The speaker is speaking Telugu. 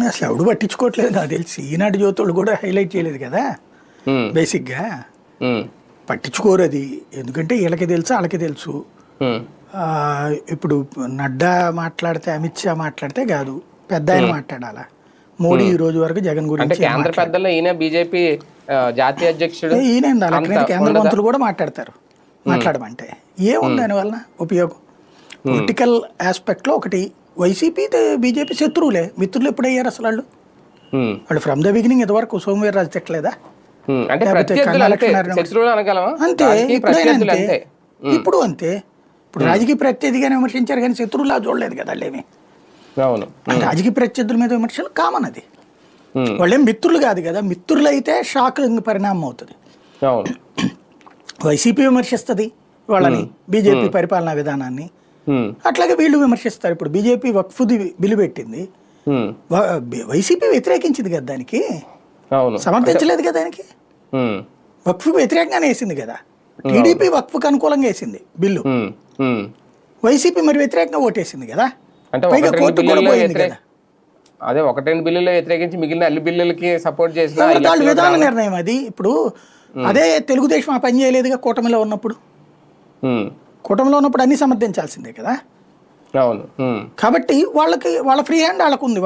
అసలు ఎవడు పట్టించుకోవట్లేదు నాకు తెలిసి. ఈనాటి జ్యోతులు కూడా హైలైట్ చేయలేదు కదా బేసిక్గా. పట్టించుకోరు అది, ఎందుకంటే వీళ్ళకి తెలుసు వాళ్ళకి తెలుసు. ఇప్పుడు నడ్డా మాట్లాడితే అమిత్ షా మాట్లాడితే కాదు, పెద్ద ఆయన మాట్లాడాలా. మోడీ ఈ రోజు వరకు జగన్ గురించి కేంద్ర పెద్దల్లో ఈయన బీజేపీ జాతీయ అధ్యక్షుడు, ఈయన కేంద్ర మంత్రులు కూడా మాట్లాడతారు. మాట్లాడమంటే ఏముంది దానివల్ల ఉపయోగం? పొలిటికల్ ఆస్పెక్ట్లో ఒకటి, వైసీపీ బీజేపీ శత్రువులే, మిత్రులు ఎప్పుడయ్యారు అసలు వాళ్ళు? వాళ్ళు ఫ్రమ్ ద బిగినింగ్ ఇంతవరకు సోమవీర్రాజు తిట్టలేదా? అంతే, ఇప్పుడైనా అంతే, ఇప్పుడు అంతే. ఇప్పుడు రాజకీయ ప్రత్యర్థిగానే విమర్శించారు కానీ శత్రువులా చూడలేదు కదా వాళ్ళేమి. రాజకీయ ప్రత్యర్థుల మీద విమర్శలు కామన్, అది వాళ్ళేం మిత్రులు కాదు కదా. మిత్రులు అయితే షాకింగ్ పరిణామం అవుతుంది. వైసీపీ విమర్శిస్తుంది వాళ్ళని, బీజేపీ పరిపాలనా విధానాన్ని, అట్లాగే వీళ్ళు విమర్శిస్తారు. ఇప్పుడు బీజేపీ వక్ఫ్ది బిల్లు పెట్టింది, వైసీపీ వ్యతిరేకించింది కదా, దానికి సమర్థించలేదు కదా. దానికి వక్ఫ్ వ్యతిరేకంగానే వేసింది కదా. టీడీపీ వక్ఫ్కి అనుకూలంగా వేసింది బిల్లు, వైసీపీ మరి వ్యతిరేకంగా ఓటేసింది కదా. పైగా కోర్టు కూడా పోయింది కదా. అదే ఒకటి రెండు బిల్లులు వ్యతిరేకించి మిగిలిన అన్ని బిల్లులకి సపోర్ట్ చేసిన వాళ్ళు విధాన నిర్ణయం అది. ఇప్పుడు అదే తెలుగుదేశం ఆ పని చేయలేదుగా కూటమిలో ఉన్నప్పుడు. కూటమిలో ఉన్నప్పుడు అన్ని సమర్థించాల్సిందే కదా. అవును. కాబట్టి వాళ్ళకి వాళ్ళ ఫ్రీ హ్యాండ్ వాళ్ళకు ఉంది.